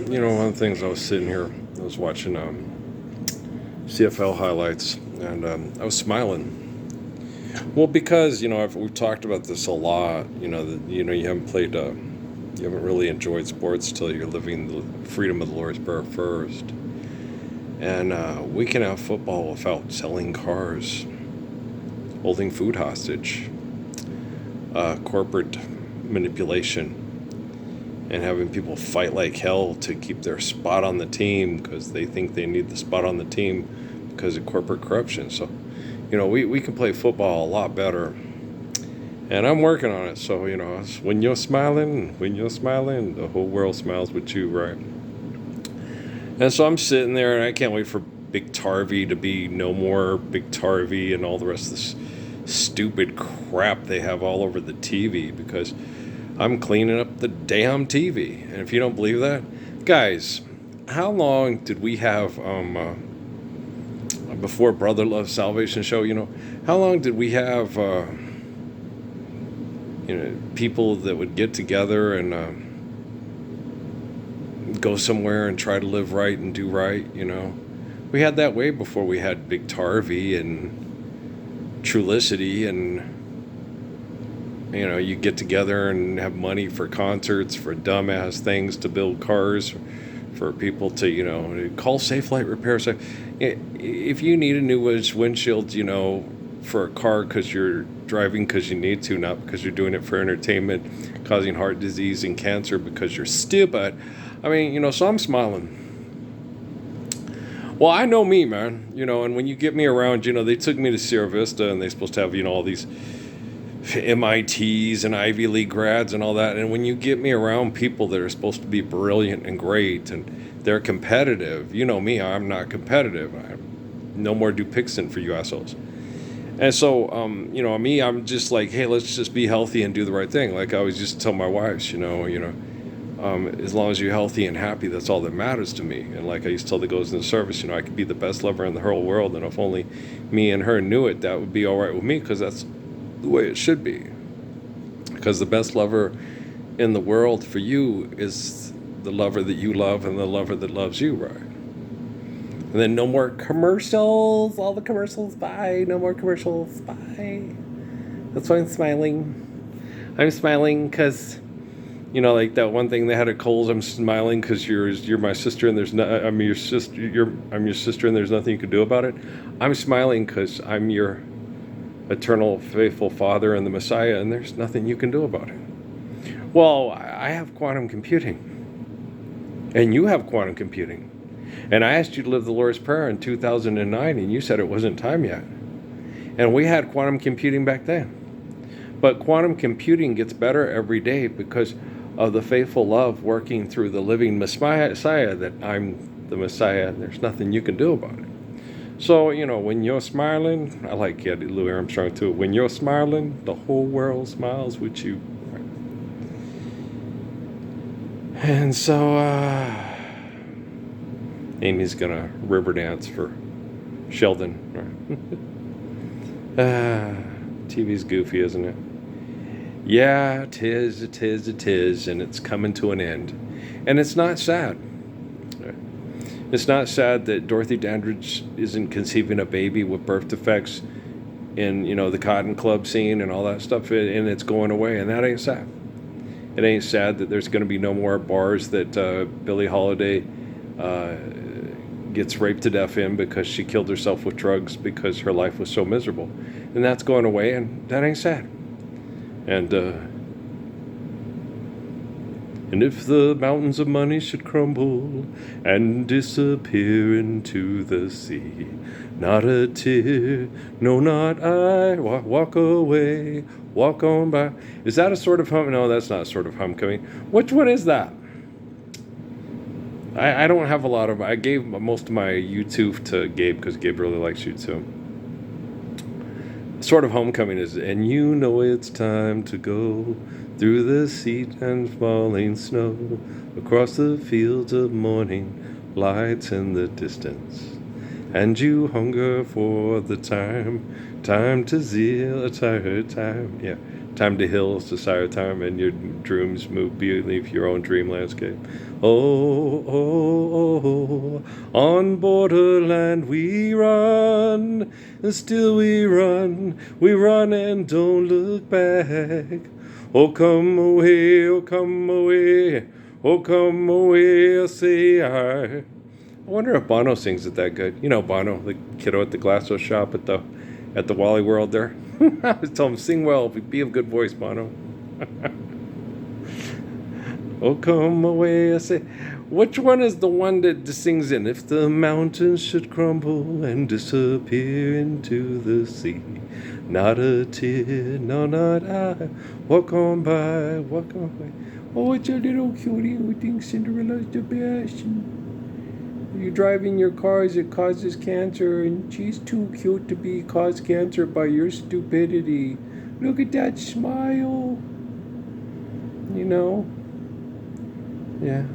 One of the things I was sitting here, I was watching CFL highlights, and I was smiling. Well, because we've talked about this a lot. You haven't played, you haven't really enjoyed sports till you're living the freedom of the Lord's Prayer first. And we can have football without selling cars, holding food hostage, corporate manipulation, and having people fight like hell to keep their spot on the team because they think they need the spot on the team because of corporate corruption. So, we can play football a lot better. And I'm working on it. So, when you're smiling, the whole world smiles with you, right? And so I'm sitting there and I can't wait for Big Tarvey to be no more Big Tarvey and all the rest of this stupid crap they have all over the TV, because I'm cleaning up the damn TV. And if you don't believe that, guys, how long did we have, before Brother Love Salvation Show, how long did we have, people that would get together and go somewhere and try to live right and do right, We had that way before we had Big Tarvey and Trulicity, and you get together and have money for concerts, for dumbass things, to build cars, for people to, call Safe Light Repair. So if you need a new windshield, for a car because you're driving because you need to, not because you're doing it for entertainment, causing heart disease and cancer because you're stupid. So I'm smiling. Well, I know me, man, and when you get me around, they took me to Sierra Vista and they're supposed to have, all these MITs and Ivy League grads and all that. And when you get me around people that are supposed to be brilliant and great and they're competitive, me, I'm not competitive. No more Dupixent for you assholes. And so, me, I'm just like, hey, let's just be healthy and do the right thing. Like I always used to tell my wives, as long as you're healthy and happy, that's all that matters to me. And like I used to tell the girls in the service, I could be the best lover in the whole world, and if only me and her knew it, that would be all right with me, because that's the way it should be. Because the best lover in the world for you is the lover that you love and the lover that loves you, right? And then no more commercials. All the commercials, bye. No more commercials, bye. That's why I'm smiling. I'm smiling because, like that one thing they had at Kohl's. I'm smiling because you're my sister and there's no. I'm your sister. I'm your sister and there's nothing you can do about it. I'm smiling because I'm your eternal faithful Father and the Messiah, and there's nothing you can do about it. Well, I have quantum computing, and you have quantum computing. And I asked you to live the Lord's Prayer in 2009, and you said it wasn't time yet. And we had quantum computing back then. But quantum computing gets better every day because of the faithful love working through the living Messiah, that I'm the Messiah, and there's nothing you can do about it. So, when you're smiling, I like Louis Armstrong too. When you're smiling, the whole world smiles with you. And so, Amy's gonna river dance for Sheldon. TV's goofy, isn't it? Yeah, it is, and it's coming to an end. And it's not sad. It's not sad that Dorothy Dandridge isn't conceiving a baby with birth defects in, the Cotton Club scene and all that stuff, and it's going away, and that ain't sad. It ain't sad that there's going to be no more bars that Billie Holiday gets raped to death in because she killed herself with drugs because her life was so miserable. And that's going away, and that ain't sad. And if the mountains of money should crumble and disappear into the sea, not a tear, no, not I, walk away, walk on by. Is that a sort of hum? No, that's not a sort of homecoming. Which one is that? I don't have a lot of. I gave most of my YouTube to Gabe because Gabe really likes YouTube. Sort of homecoming is, and it's time to go through the heat and falling snow, across the fields of morning, lights in the distance, and you hunger for the time to zeal, time, yeah, Time to heal, society time, and your dreams move beneath your own dream landscape. Oh, oh, oh, on borderland we run, and still we run and don't look back. Oh, come away, oh, come away, oh, come away, I say I wonder if Bono sings it that good. You know Bono, the kiddo at the Glasso shop at the Wally World there. I was telling him, sing well, be of good voice, Bono. Oh, come away, I say. Which one is the one that sings in? If the mountains should crumble and disappear into the sea, not a tear, no, not I. Walk on by, walk on by. Oh, it's a little cutie who thinks Cinderella's the best. You're driving your cars, it causes cancer, and she's too cute to cause cancer by your stupidity. Look at that smile. You know? Yeah.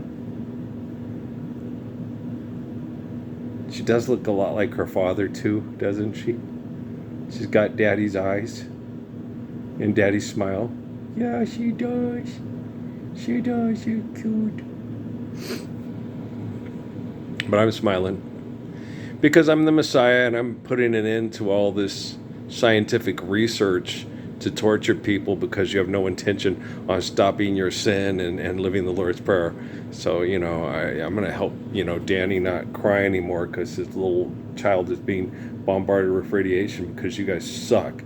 She does look a lot like her father, too, doesn't she? She's got Daddy's eyes and Daddy's smile. Yeah, she does. She does. She's cute. But I'm smiling because I'm the Messiah and I'm putting an end to all this scientific research to torture people because you have no intention on stopping your sin and living the Lord's Prayer. So, I'm going to help, Danny not cry anymore because his little child is being bombarded with radiation because you guys suck.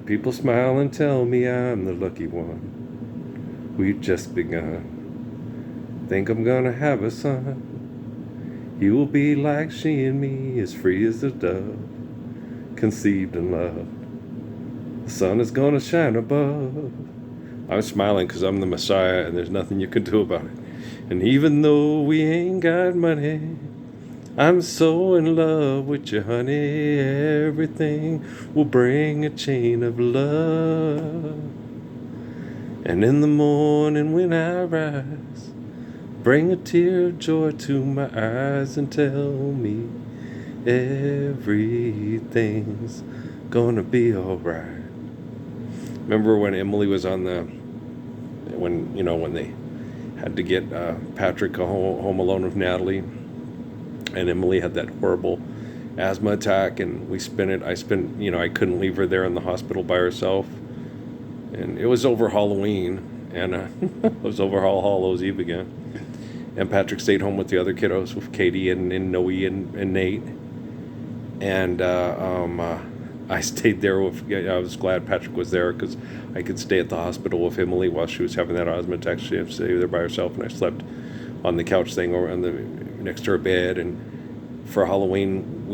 People smile and tell me I'm the lucky one. We've just begun. Think I'm going to have a son. He will be like she and me, as free as a dove, conceived in love. The sun is gonna shine above. I'm smiling because I'm the Messiah and there's nothing you can do about it. And even though we ain't got money, I'm so in love with you, honey. Everything will bring a chain of love. And in the morning when I rise, bring a tear of joy to my eyes and tell me everything's gonna be alright. Remember when Emily was on when they had to get Patrick home alone with Natalie, and Emily had that horrible asthma attack, and I couldn't leave her there in the hospital by herself, and it was over Halloween, and it was over All Hallows Eve again. And Patrick stayed home with the other kiddos, with Katie and Noe and Nate. And I stayed there I was glad Patrick was there because I could stay at the hospital with Emily while she was having that asthma attack. She had to stay there by herself, and I slept on the couch thing next to her bed. And for Halloween,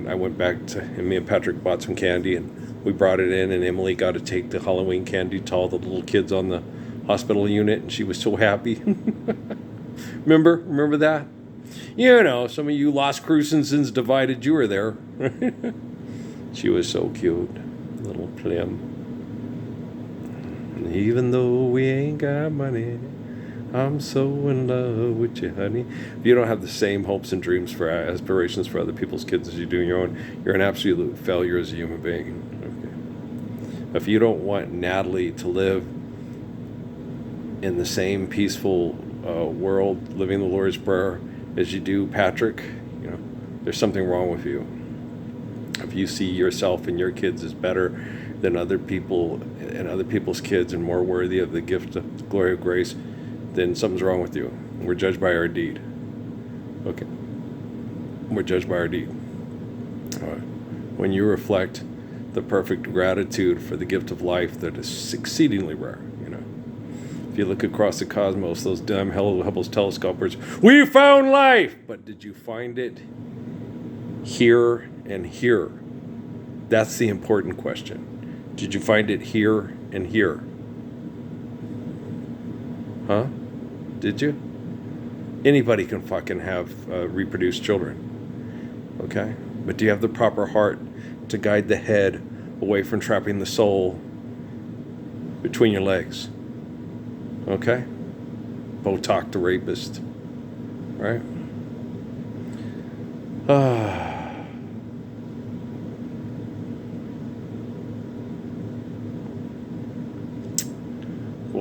I went back and me and Patrick bought some candy, and we brought it in, and Emily got to take the Halloween candy to all the little kids on the hospital unit, and she was so happy. Remember that? Some of you lost cruisins divided, you were there. She was so cute, little Plim. And even though we ain't got money, I'm so in love with you, honey. If you don't have the same hopes and dreams for aspirations for other people's kids as you do your own, you're an absolute failure as a human being. Okay. If you don't want Natalie to live in the same peaceful world, living the Lord's Prayer as you do Patrick, there's something wrong with you. If you see yourself and your kids as better than other people and other people's kids and more worthy of the gift of the glory of grace, then something's wrong with you. We're judged by our deed. Okay. We're judged by our deed. When you reflect the perfect gratitude for the gift of life that is exceedingly rare, if you look across the cosmos, those damn Hubble's telescopers, we found life! But did you find it here and here? That's the important question. Did you find it here and here? Huh? Did you? Anybody can fucking have reproduced children. Okay? But do you have the proper heart to guide the head away from trapping the soul between your legs? Okay? Botox the rapist. Right?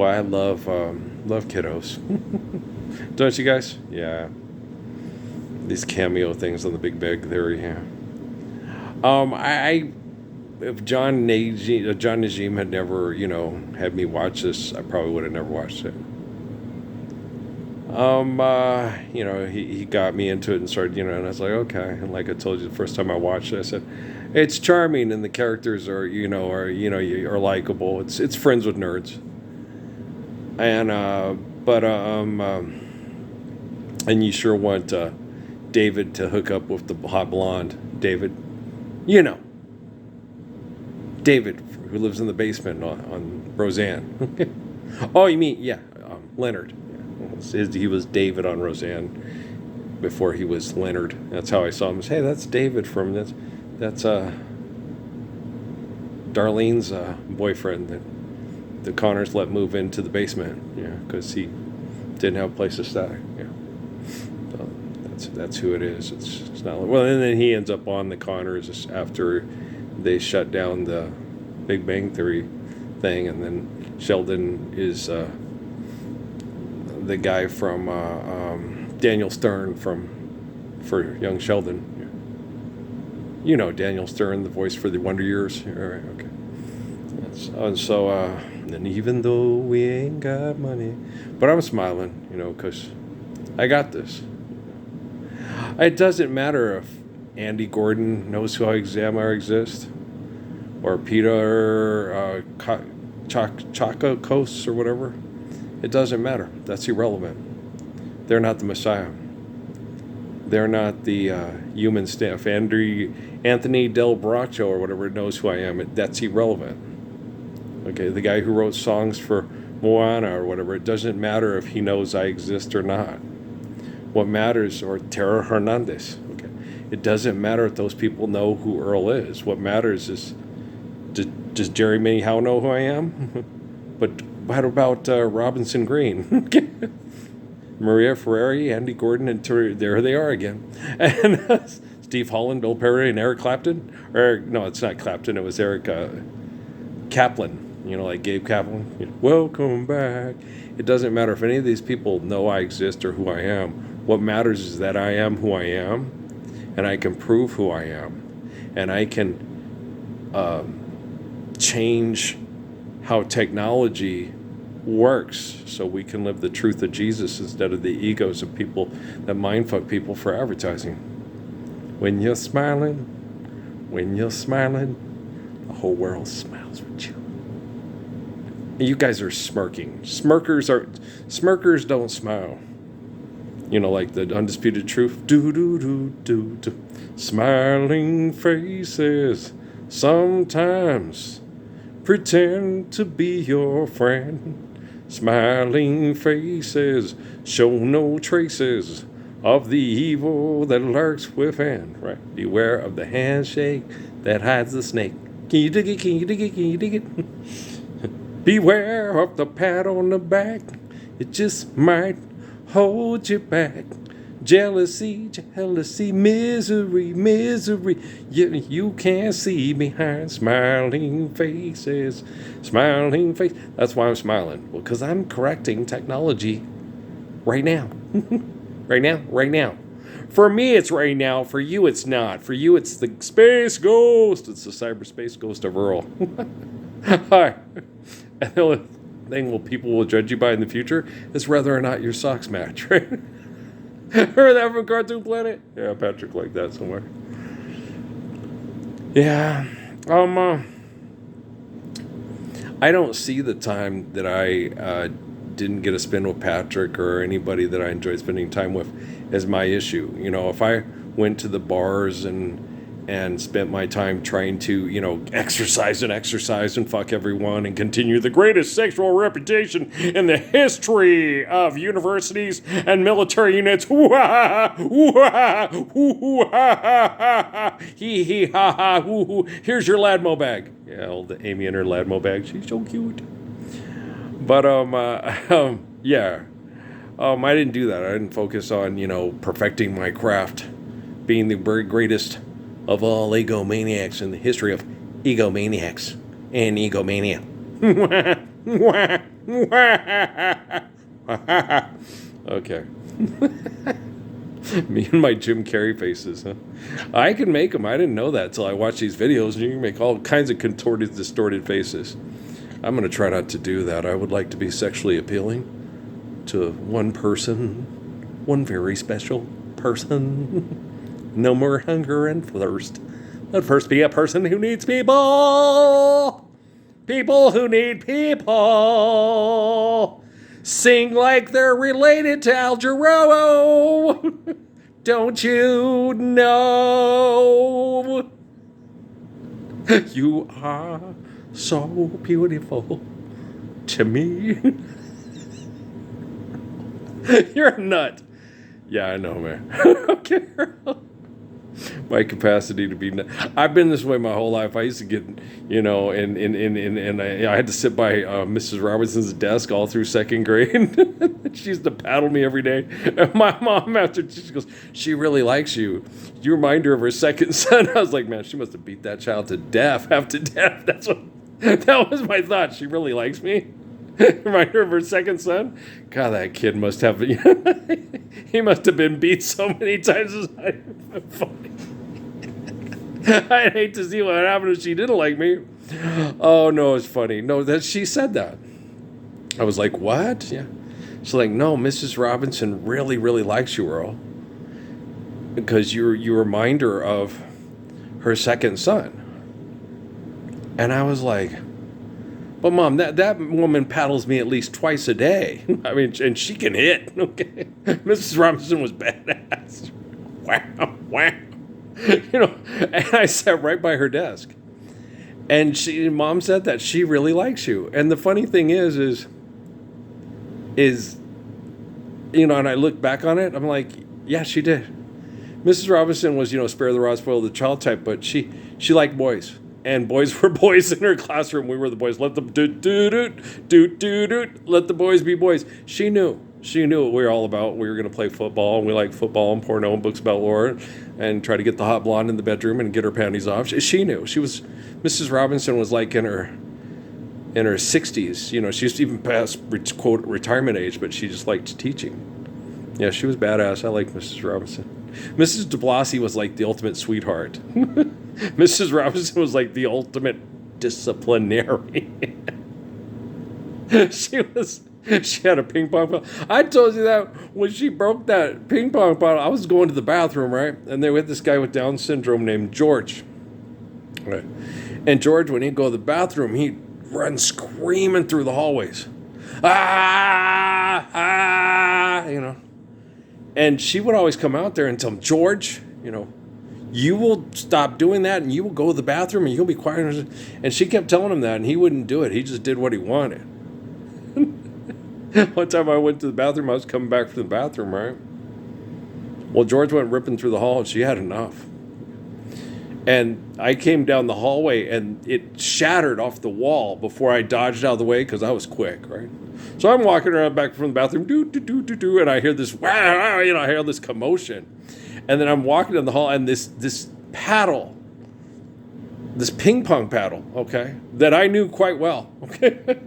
I love kiddos. Don't you guys? Yeah. These cameo things on the Big Bang Theory. Yeah. I if John Najim had never, had me watch this, I probably would have never watched it. He got me into it and started, and I was like, okay. And like I told you, the first time I watched it, I said, it's charming and the characters are likable. It's friends with nerds. And and you sure want David to hook up with the hot blonde David, you know, David who lives in the basement on Roseanne. Oh, you mean Leonard? Yeah. He was David on Roseanne before he was Leonard. That's how I saw him. Hey, that's David from that's Darlene's boyfriend that the Connors let move into the basement. Yeah, because he didn't have a place to stay. Yeah, so that's who it is. It's not well. And then he ends up on the Connors after they shut down the Big Bang Theory thing, and then Sheldon is the guy from Daniel Stern for young Sheldon. You know Daniel Stern, the voice for the Wonder Years. All right, okay. And even though we ain't got money, but I'm smiling, because I got this. It doesn't matter if Andy Gordon knows who Alexander exists, or Peter Chakakos or whatever. It doesn't matter. That's irrelevant. They're not the Messiah. They're not the human staff. Anthony Del Braccio or whatever knows who I am. That's irrelevant. Okay, the guy who wrote songs for Moana or whatever, it doesn't matter if he knows I exist or not. What matters, or Tara Hernandez, okay, it doesn't matter if those people know who Earl is. What matters is, does Jerry May Howe know who I am? But what about Robinson Green? Maria Ferrari, Andy Gordon, and there they are again. And Steve Holland, Bill Perry, and Eric Clapton. Or no, it's not Clapton. It was Eric Kaplan. Like Gabe Kaplan. Welcome back. It doesn't matter if any of these people know I exist or who I am. What matters is that I am who I am, and I can prove who I am, and I can change how technology works so we can live the truth of Jesus instead of the egos of people that mindfuck people for advertising. When you're smiling, the whole world smiles with you. You guys are smirking. Smirkers don't smile. Like the Undisputed Truth. Do do do do do. Smiling faces sometimes pretend to be your friend. Smiling faces show no traces of the evil that lurks within. Right? Beware of the handshake that hides the snake. Can you dig it? Can you dig it? Can you dig it? Beware of the pat on the back. It just might hold you back. Jealousy, misery. You can't see behind smiling faces. Smiling face. That's why I'm smiling. Well, because I'm correcting technology right now. Right now. For me, it's right now. For you, it's not. For you, it's the space ghost. It's the cyberspace ghost of Earl. Hi. And the only thing people will judge you by in the future is whether or not your socks match, right? Remember that from Cartoon Planet? Yeah, Patrick liked that somewhere. Yeah. I don't see the time that I didn't get a spin with Patrick or anybody that I enjoyed spending time with as my issue. If I went to the bars and spent my time trying to, exercise and fuck everyone and continue the greatest sexual reputation in the history of universities and military units. Hee hee ha ha hoo hoo. Here's your Ladmo bag. Yeah, old Amy and her Ladmo bag. She's so cute. But yeah. I didn't do that. I didn't focus on, perfecting my craft, being the very greatest of all egomaniacs in the history of egomaniacs and egomania. Okay. Me and my Jim Carrey faces, huh? I can make them. I didn't know that till I watched these videos. And you can make all kinds of contorted, distorted faces. I'm going to try not to do that. I would like to be sexually appealing to one person, one very special person. No more hunger and thirst. But first be a person who needs people. People who need people. Sing like they're related to Al Jarreau. Don't you know? You are so beautiful to me. You're a nut. Yeah, I know, man. Okay. My capacity to be. I've been this way my whole life. I used to get, and I had to sit by Mrs. Robinson's desk all through second grade. She used to paddle me every day. And my mom, after she goes, she really likes you. You remind her of her second son. I was like, man, she must have beat that child to death, half to death. That was my thought. She really likes me. Remind her of her second son. God, that kid must have. He must have been beat so many times. I'd hate to see what happened if she didn't like me. Oh no, it's funny. No, that she said that. I was like, what? Yeah. She's like, no, Mrs. Robinson really, really likes you, Earl, because you remind her of her second son. And I was like, but Mom, that woman paddles me at least twice a day. I mean, and she can hit. Okay, Mrs. Robinson was badass. Wow. And I sat right by her desk, and Mom said that she really likes you. And the funny thing is, and I look back on it, I'm like, yeah, she did. Mrs. Robinson was, spare the rod, spoil the child type, but she liked boys. And boys were boys in her classroom. We were the boys. Let them let the boys be boys. She knew what we were all about. We were going to play football, and we liked football and porno and books about Laura, and try to get the hot blonde in the bedroom and get her panties off. She knew. Mrs. Robinson was like in her 60s. She used to even pass quote retirement age, but she just liked teaching. Yeah, she was badass. I liked Mrs. Robinson. Mrs. de Blasi was like the ultimate sweetheart. Mrs. Robinson was like the ultimate disciplinary. She had a ping pong ball. I told you that when she broke that ping pong bottle, I was going to the bathroom, right? And they had this guy with Down syndrome named George. Right. And George, when he'd go to the bathroom, he'd run screaming through the hallways. And she would always come out there and tell him, George, you will stop doing that and you will go to the bathroom and you'll be quiet. And she kept telling him that, and he wouldn't do it. He just did what he wanted. One time I went to the bathroom, I was coming back from the bathroom, right? Well, George went ripping through the hall and she had enough. And I came down the hallway and it shattered off the wall before I dodged out of the way because I was quick, right? So I'm walking around back from the bathroom, and I hear this, I hear this commotion. And then I'm walking in the hall, and this paddle, this ping pong paddle, okay, that I knew quite well, okay?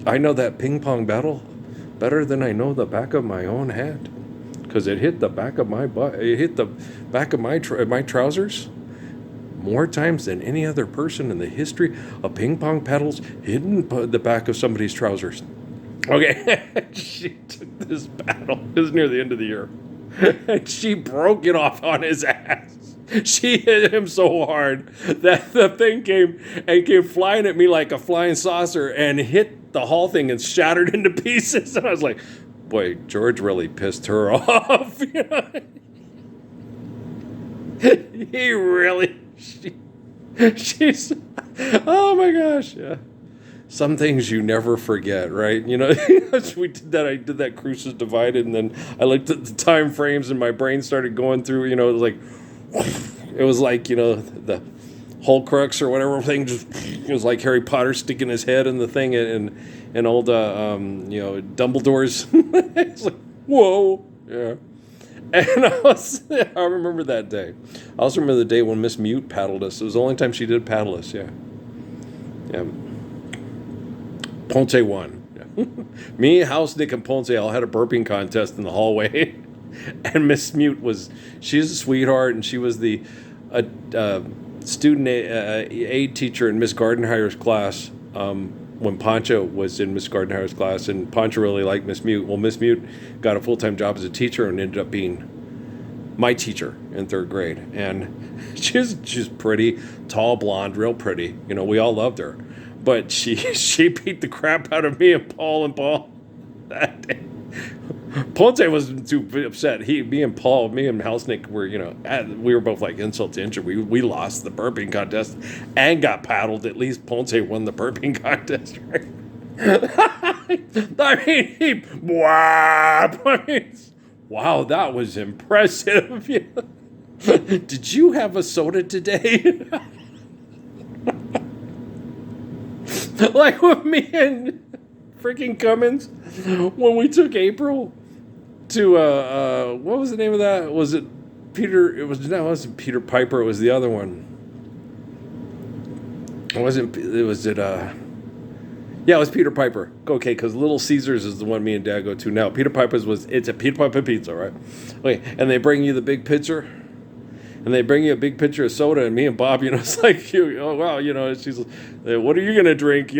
I know that ping pong paddle better than I know the back of my own head, because it hit the back of my butt, it hit the back of my trousers more times than any other person in the history of ping pong paddles hitting the back of somebody's trousers. Okay, she took this paddle. It was near the end of the year. And she broke it off on his ass. She hit him so hard that the thing came flying at me like a flying saucer and hit the hall thing and shattered into pieces. And I was like, boy, George really pissed her off. He really... She's, oh my gosh, yeah. Some things you never forget, right? We did that. I did that Cruces Divided, and then I looked at the time frames, and my brain started going through. It was like the Horcrux or whatever thing. It was like Harry Potter sticking his head in the thing, and old Dumbledore's. It's like, whoa, yeah. And I remember that day. I also remember the day when Miss Mute paddled us. It was the only time she did paddle us, yeah. Ponce won. Me, House Nick, and Ponce all had a burping contest in the hallway. And Miss Mute she's a sweetheart, and she was the student aid teacher in Miss Gardenhire's class when Pancho was in Miss Gardenhire's class, and Pancho really liked Miss Mute. Well, Miss Mute got a full-time job as a teacher and ended up being my teacher in third grade. And she's pretty, tall, blonde, real pretty. We all loved her. But she beat the crap out of me and Paul that day. Ponce wasn't too upset. Me and Hausnick were, we were both like insult to injury. We lost the burping contest and got paddled. At least Ponce won the burping contest, right? Wow, that was impressive. Did you have a soda today? Like with me and freaking Cummins, when we took April to what was the name of that? Was it Peter? It wasn't Peter Piper. It was the other one. It was Peter Piper. Okay, because Little Caesars is the one me and Dad go to now. Peter Piper's it's a Peter Piper pizza, right? Okay, and they bring you the big pitcher. And they bring you a big pitcher of soda, and me and Bob, it's like, oh, wow, she's like, what are you going to drink?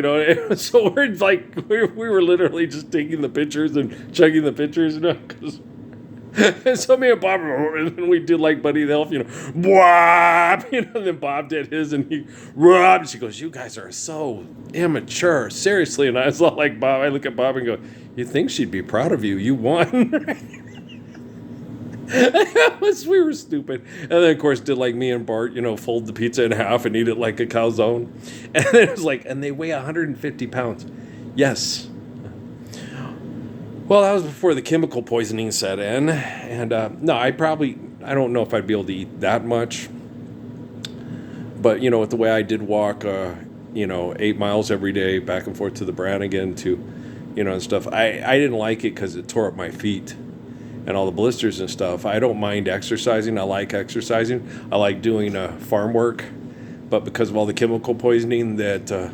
So we're like, we were literally just taking the pitchers and chugging the pitchers, because and so me and Bob, and then we did like Buddy the Elf, whop, and then Bob did his, and he rubbed, and she goes, you guys are so immature, seriously. And I was all like, Bob, I look at Bob and go, you think she'd be proud of you? You won. We were stupid. And then, of course, did like me and Bart, fold the pizza in half and eat it like a calzone. And then it was like, and they weigh 150 pounds. Yes. Well, that was before the chemical poisoning set in. And no, I don't know if I'd be able to eat that much. But, with the way I did walk, 8 miles every day back and forth to the Brannigan and stuff, I didn't like it because it tore up my feet. And all the blisters and stuff. I don't mind exercising. I like exercising. I like doing farm work. But because of all the chemical poisoning that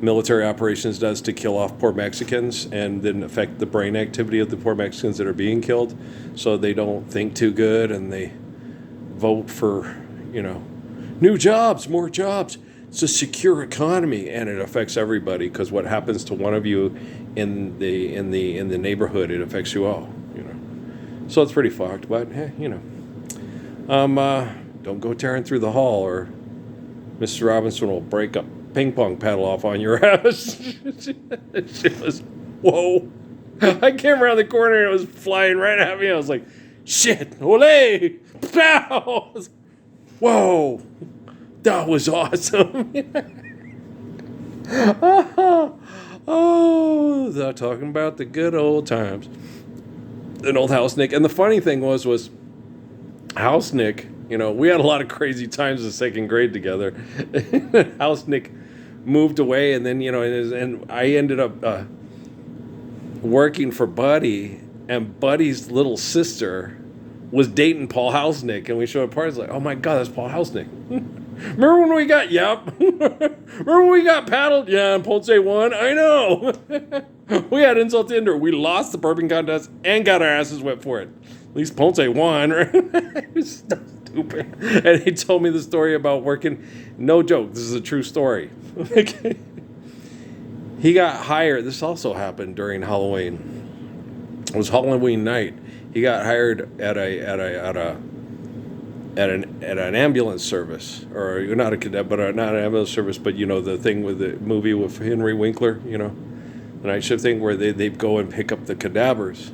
military operations does to kill off poor Mexicans and then affect the brain activity of the poor Mexicans that are being killed, so they don't think too good and they vote for, new jobs, more jobs. It's a secure economy, and it affects everybody, because what happens to one of you in the neighborhood, it affects you all. So it's pretty fucked, but don't go tearing through the hall, or Mr. Robinson will break a ping pong paddle off on your ass. She was, whoa! I came around the corner and it was flying right at me. I was like, shit! Ole! Pow! Whoa! That was awesome. Oh, they're talking about the good old times. An old House Nick. And the funny thing was House Nick, we had a lot of crazy times in second grade together. House Nick moved away, and then, and I ended up working for Buddy, and Buddy's little sister was dating Paul Housenick, and we showed up parties like, oh my God, that's Paul Housenick. Remember when we got, remember when we got paddled? Yeah, and Ponce won? I know. We had insult to injury. We lost the burping contest and got our asses wet for it. At least Ponce won, right? It was so stupid. And he told me the story about working. No joke, this is a true story. He got hired. This also happened during Halloween. It was Halloween night. He got hired at an ambulance service, or not a cadet, but not an ambulance service, but the thing with the movie with Henry Winkler, the night shift thing where they'd go and pick up the cadavers.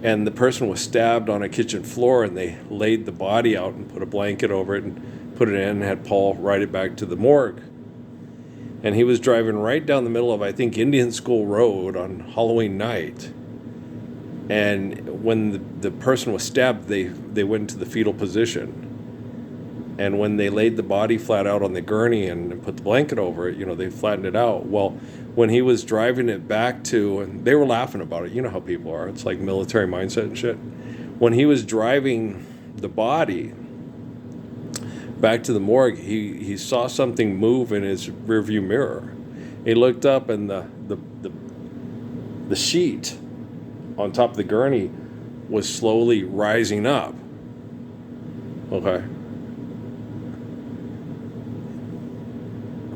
And the person was stabbed on a kitchen floor, and they laid the body out and put a blanket over it and put it in and had Paul ride it back to the morgue. And he was driving right down the middle of, I think, Indian School Road on Halloween night. And when the person was stabbed, they went into the fetal position. And when they laid the body flat out on the gurney and put the blanket over it, they flattened it out. Well, when he was driving it back to, and they were laughing about it, you know how people are. It's like military mindset and shit. When he was driving the body back to the morgue, he saw something move in his rearview mirror. He looked up, and the sheet on top of the gurney was slowly rising up. Okay.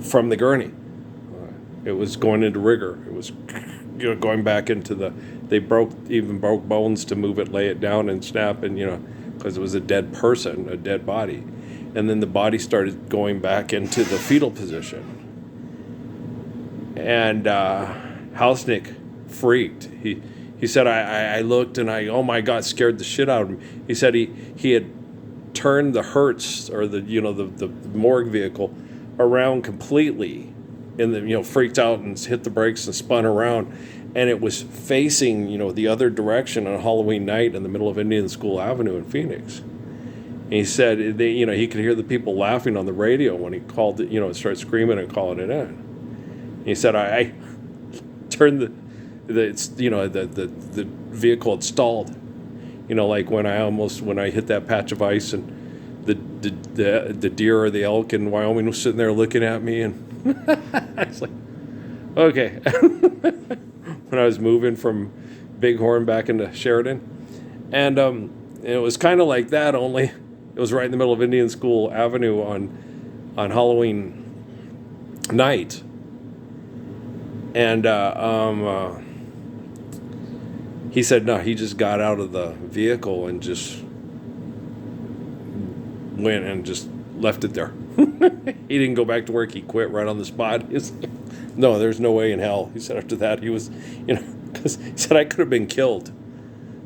From the gurney. It was going into rigor. It was, going back into they broke bones to move it, lay it down, and snap, and, because it was a dead person, a dead body. And then the body started going back into the fetal position. And Hausnick freaked. He said, I looked, and oh my God, scared the shit out of him. He said he had turned the Hertz, or the morgue vehicle, around completely, and freaked out and hit the brakes and spun around, and it was facing the other direction on Halloween night in the middle of Indian School Avenue in Phoenix. And he said he could hear the people laughing on the radio when he called it, started screaming and calling it in. And he said, I turned the vehicle had stalled, like when I hit that patch of ice, and the deer or the elk in Wyoming was sitting there looking at me, and I was like, okay. When I was moving from Bighorn back into Sheridan, and it was kind of like that, only it was right in the middle of Indian School Avenue on Halloween night, and he said no, he just got out of the vehicle and just went and just left it there. He didn't go back to work. He quit right on the spot. He's like, no, there's no way in hell. He said after that, he was, because he said I could have been killed,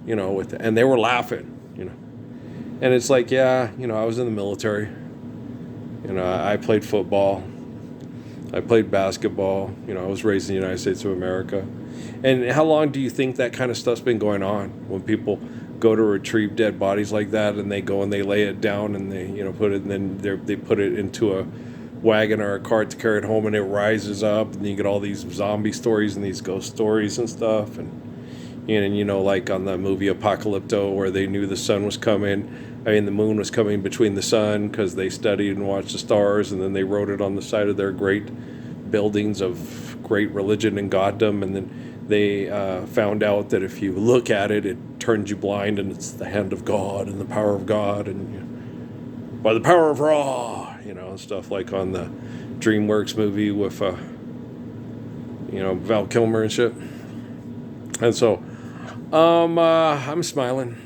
and they were laughing, and it's like, yeah, I was in the military, I played football, I played basketball, I was raised in the United States of America. And how long do you think that kind of stuff's been going on, when people go to retrieve dead bodies like that, and they go and they lay it down, and they put it, and then they put it into a wagon or a cart to carry it home, and it rises up, and you get all these zombie stories and these ghost stories and stuff, and like on the movie Apocalypto, where they knew the sun was coming, the moon was coming between the sun, because they studied and watched the stars, and then they wrote it on the side of their great buildings of great religion and goddom, and then they found out that if you look at it, it turns you blind, and it's the hand of God and the power of God, and by the power of Ra, stuff like on the DreamWorks movie with, Val Kilmer and shit. And so, I'm smiling,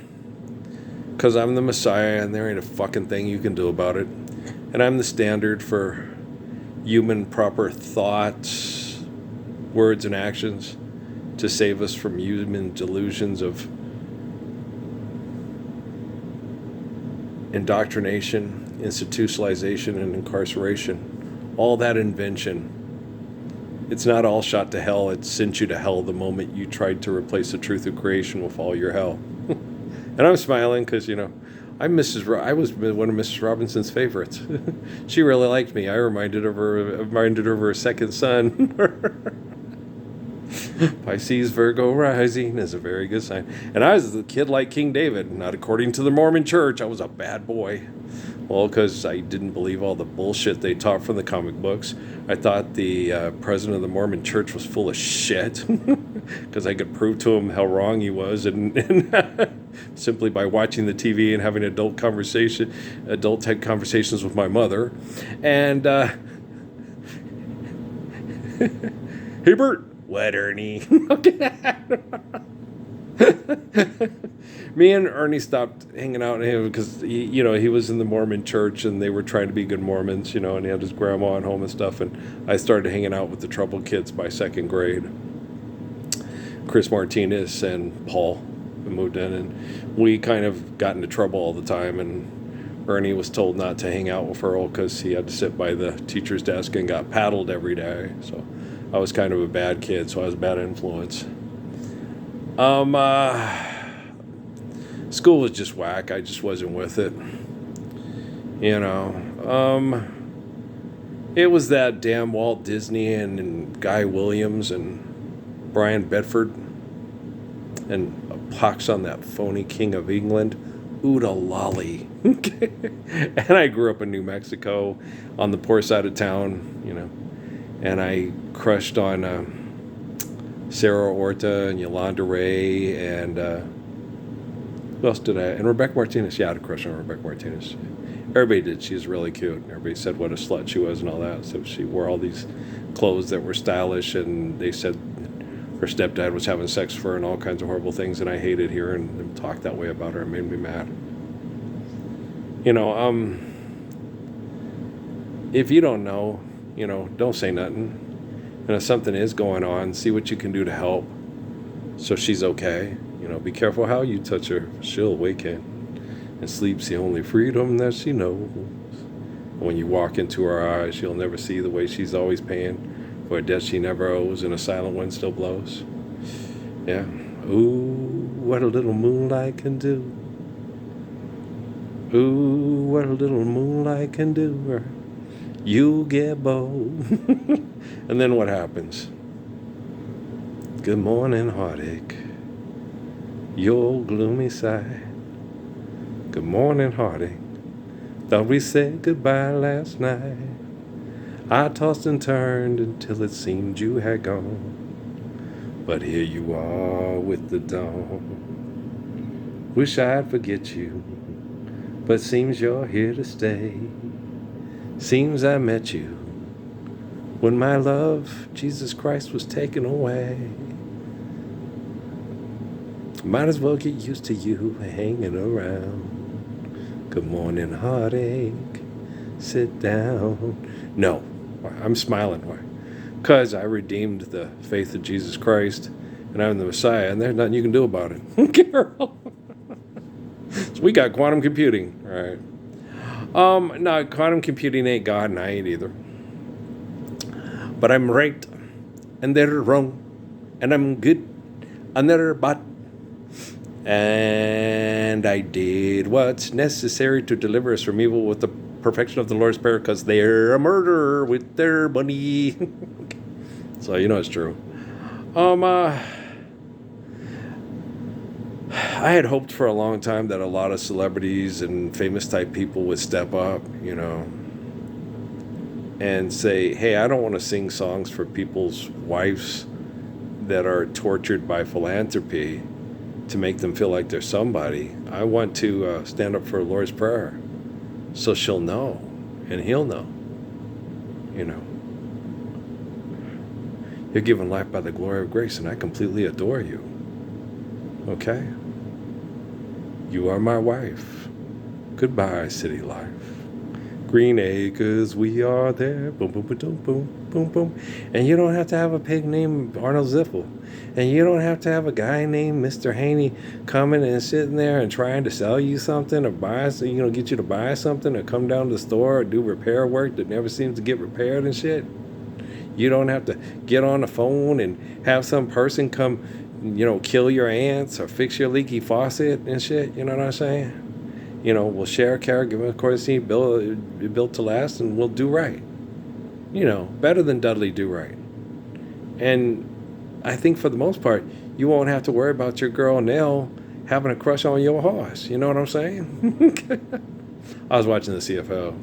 because I'm the Messiah, and there ain't a fucking thing you can do about it. And I'm the standard for human proper thoughts, words, and actions to save us from human delusions of indoctrination, institutionalization, and incarceration. All that invention. It's not all shot to hell. It sent you to hell the moment you tried to replace the truth of creation with all your hell. And I'm smiling because, I was one of Mrs. Robinson's favorites. She really liked me. I reminded her of her second son. Pisces, Virgo rising is a very good sign. And I was a kid like King David. Not according to the Mormon Church. I was a bad boy. Well, because I didn't believe all the bullshit they taught from the comic books. I thought the president of the Mormon Church was full of shit. Because I could prove to him how wrong he was. And simply by watching the TV and having adult type conversations with my mother. And, hey, Bert. What, Ernie? Me and Ernie stopped hanging out with him because he was in the Mormon church, and they were trying to be good Mormons, and he had his grandma at home and stuff. And I started hanging out with the troubled kids by second grade. Chris Martinez and Paul moved in, and we kind of got into trouble all the time. And Ernie was told not to hang out with Earl because he had to sit by the teacher's desk and got paddled every day. So I was kind of a bad kid, so I was a bad influence. School was just whack. I just wasn't with it. It was that damn Walt Disney and Guy Williams and Brian Bedford and a pox on that phony King of England, Oodalali. And I grew up in New Mexico on the poor side of town, And I crushed on Sarah Orta and Yolanda Ray and who else did I? And Rebecca Martinez. Yeah, I had a crush on Rebecca Martinez. Everybody did. She was really cute. Everybody said what a slut she was and all that. So she wore all these clothes that were stylish, and they said her stepdad was having sex for her and all kinds of horrible things, and I hated hearing them talk that way about her. It made me mad. If you don't know, don't say nothing. And if something is going on, see what you can do to help so she's okay. Be careful how you touch her. She'll awaken. And sleep's the only freedom that she knows. When you walk into her eyes, she'll never see the way she's always paying for a debt she never owes, and a silent wind still blows. Yeah. Ooh, what a little moonlight can do. Ooh, what a little moonlight can do. You get bold. And then what happens? Good morning, heartache. Your gloomy side. Good morning, heartache. Thought we said goodbye last night. I tossed and turned until it seemed you had gone. But here you are with the dawn. Wish I'd forget you, but seems you're here to stay. Seems I met you when my love, Jesus Christ, was taken away. Might as well get used to you hanging around. Good morning, heartache. Sit down. No, I'm smiling. Why? Because I redeemed the faith of Jesus Christ, and I'm the Messiah, and there's nothing you can do about it. Carol. So we got quantum computing, all right? No, quantum computing ain't God, and I ain't either. But I'm right, and they're wrong, and I'm good, and they're bad. And I did what's necessary to deliver us from evil with the perfection of the Lord's Prayer, because they're a murderer with their money. So it's true. I had hoped for a long time that a lot of celebrities and famous type people would step up, and say, hey, I don't want to sing songs for people's wives that are tortured by philanthropy to make them feel like they're somebody. I want to stand up for the Lord's Prayer so she'll know and he'll know. You're given life by the glory of grace, and I completely adore you. Okay? You are my wife. Goodbye, city life. Green acres, we are there. Boom, boom, boom, boom, boom, boom, boom. And you don't have to have a pig named Arnold Ziffel. And you don't have to have a guy named Mr. Haney coming and sitting there and trying to sell you something or get you to buy something or come down to the store or do repair work that never seems to get repaired and shit. You don't have to get on the phone and have some person come, kill your ants or fix your leaky faucet and shit. You know what I'm saying? We'll share a caregiver, of course, built to last, and we'll do right. Better than Dudley do right. And I think for the most part, you won't have to worry about your girl Nell having a crush on your horse. You know what I'm saying? I was watching the CFL.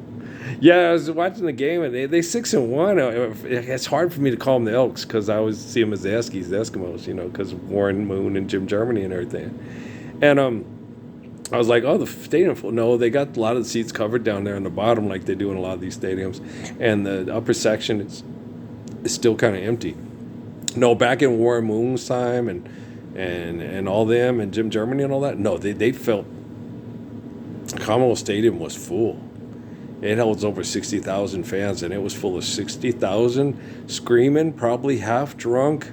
Yeah, I was watching the game, and they 6-1. It's hard for me to call them the Elks because I always see them as the Eskies, the Eskimos, because of Warren Moon and Jim Germany and everything. And I was like, oh, the stadium full. No, they got a lot of the seats covered down there on the bottom like they do in a lot of these stadiums. And the upper section is still kind of empty. No, back in Warren Moon's time and all them and Jim Germany and all that, no, they felt Commonwealth Stadium was full. It holds over 60,000 fans, and it was full of 60,000 screaming, probably half drunk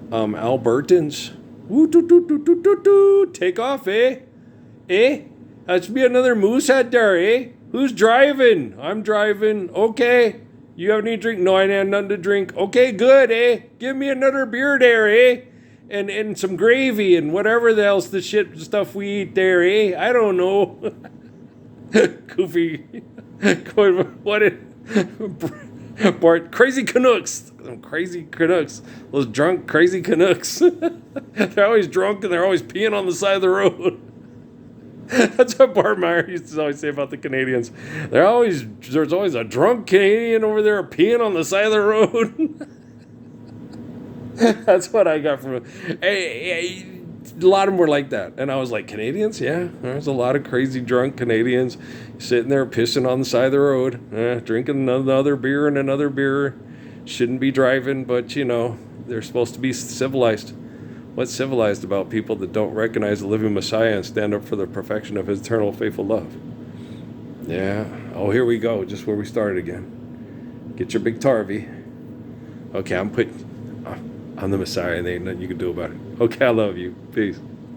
Albertans. Woo, doo, doo, doo, doo, doo, doo. Take off, eh? Eh? That should be another moose head there, eh? Who's driving? I'm driving. Okay. You have any drink? No, I have nothing to drink. Okay, good, eh? Give me another beer there, eh? And some gravy and whatever else the shit stuff we eat there, eh? I don't know. Goofy. What it? Bart, crazy Canucks. Crazy Canucks. Those drunk, crazy Canucks. They're always drunk and they're always peeing on the side of the road. That's what Bart Meyer used to always say about the Canadians. There's always a drunk Canadian over there peeing on the side of the road. That's what I got from it. A lot of them were like that. And I was like, Canadians? Yeah, there's a lot of crazy drunk Canadians sitting there pissing on the side of the road, drinking another beer and another beer. Shouldn't be driving, but, they're supposed to be civilized. What's civilized about people that don't recognize the living Messiah and stand up for the perfection of his eternal faithful love? Yeah. Oh, here we go. Just where we started again. Get your big Tarvy. Okay, I'm the Messiah, and there ain't nothing you can do about it. Okay, I love you. Peace.